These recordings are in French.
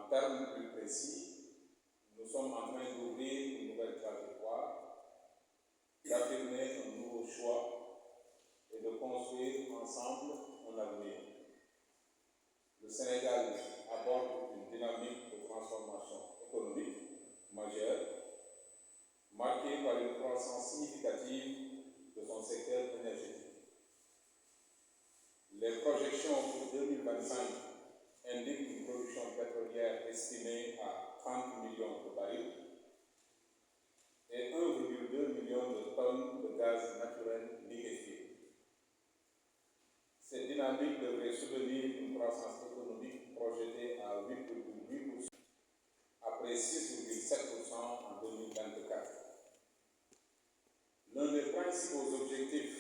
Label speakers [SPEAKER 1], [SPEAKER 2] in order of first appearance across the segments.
[SPEAKER 1] En termes plus précis, nous sommes en train d'ouvrir une nouvelle trajectoire, d'affirmer un nouveau choix et de construire ensemble un avenir. Le Sénégal aborde une dynamique de transformation économique majeure, marquée par une croissance significative de son secteur énergétique. Les projections pour 2025 indiquent une production pétrolière estimée à 30 millions de barils et 1,2 million de tonnes de gaz naturel liquéfié. Cette dynamique devrait soutenir une croissance économique projetée à 8,8% après 6,7% en 2024. L'un des principaux objectifs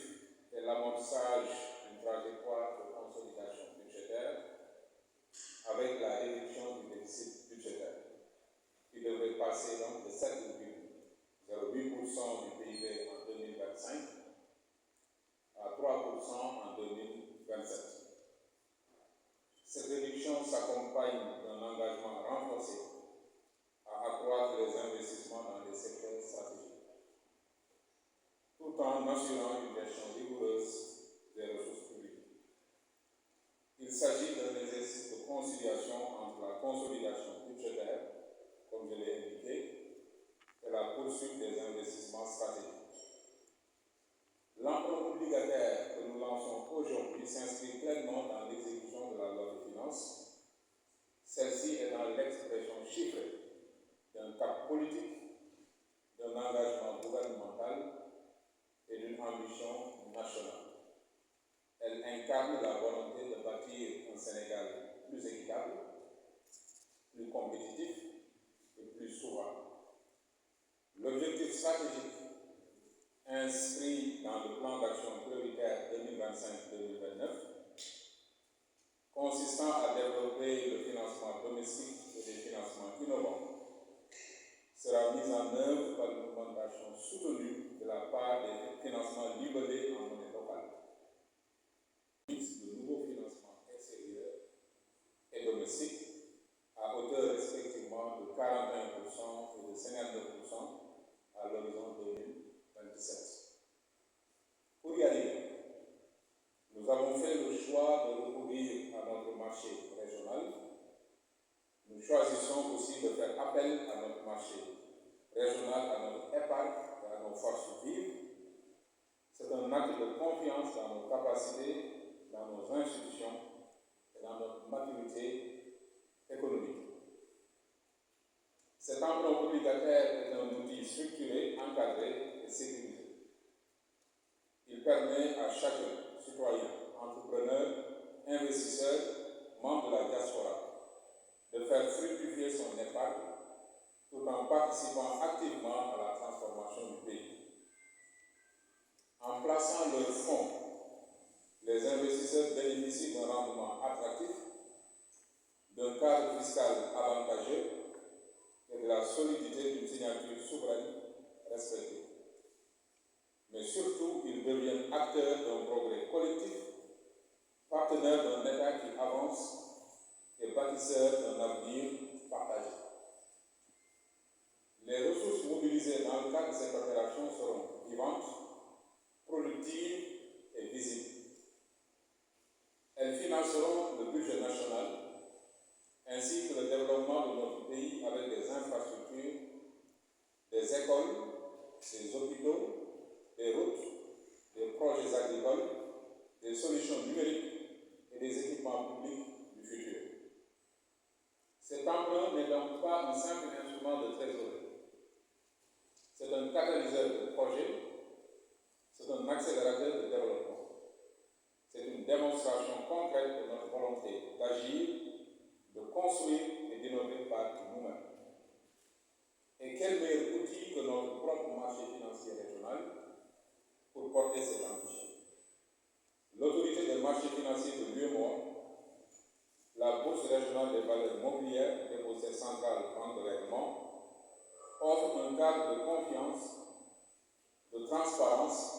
[SPEAKER 1] est l'amorçage d'une trajectoire de consolidation budgétaire avec la réduction du déficit budgétaire, qui devrait passer donc de 7,08% du PIB en 2025 à 3% en 2027. Cette réduction s'accompagne d'un engagement renforcé à accroître les investissements dans les secteurs stratégiques, tout en assurant une gestion rigoureuse des ressources publiques. Il s'agit d'un exercice de conciliation entre la consolidation budgétaire, comme je l'ai indiqué, et la poursuite des investissements stratégiques. L'emprunt obligataire que nous lançons aujourd'hui s'inscrit pleinement dans l'exécution de la loi de finances. Celle-ci est dans l'expression chiffrée d'un cap politique, d'un engagement gouvernemental et d'une ambition nationale. Elle incarne la volonté de bâtir un Sénégal plus équitable, plus compétitif et plus souverain. L'objectif stratégique inscrit dans le plan d'action prioritaire 2025-2029, consistant à développer le financement domestique et des financements innovants, sera mis en œuvre par une augmentation soutenue de la part des financements libellés en monnaie locale. De nouveaux financements extérieurs et domestiques à hauteur respectivement de 41% et de 59% à l'horizon 2027. Pour y arriver, nous avons fait le choix de recourir à notre marché régional. Nous choisissons aussi de faire appel à notre marché régional, à notre épargne et à nos forces vives. C'est un acte de confiance dans nos capacités, dans nos institutions et dans notre maturité économique. Cet emprunt obligataire est un outil structuré, encadré et sécurisé. Il permet à chacun, citoyen, entrepreneur, investisseur, membre de la diaspora, de faire fructifier son épargne tout en participant activement à la transformation du pays. En plaçant leurs fonds, les investisseurs bénéficient d'un rendement attractif, d'un cadre fiscal avantageux et de la solidité d'une signature souveraine respectée. Mais surtout, ils deviennent acteurs d'un progrès collectif, partenaires d'un État qui avance et bâtisseurs d'un avenir partagé. Les ressources mobilisées dans le cadre de cette opération seront vivantes, productives et visibles. Elles financeront le budget national ainsi que le développement de notre pays avec des infrastructures, des écoles, des hôpitaux, des routes, des projets agricoles, des solutions numériques et des équipements publics du futur. Cet emprunt n'est donc pas un simple instrument de trésorerie. C'est un catalyseur de projet, c'est un accélérateur de développement. C'est une démonstration concrète de notre volonté d'agir, de construire et d'innover par nous-mêmes. Et quel meilleur outil que notre propre marché financier régional pour porter cette ambition. L'autorité des marchés financiers de l'UEMOA, la Bourse régionale des valeurs mobilières, dépositaire centrale banque de règlement, offre un cadre de confiance, de transparence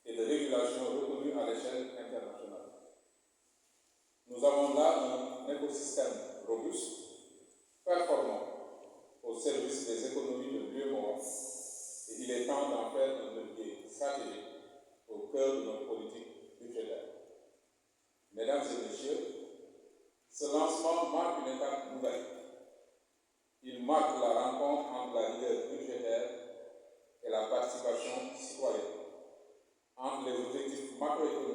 [SPEAKER 1] et de régulation reconnu à l'échelle internationale. Nous avons là un écosystème robuste, Il est temps d'en faire un levier stratégique au cœur de notre politique budgétaire. Mesdames et messieurs, ce lancement marque une étape nouvelle. Il marque la rencontre entre la rigueur budgétaire et la participation citoyenne, entre les objectifs macroéconomiques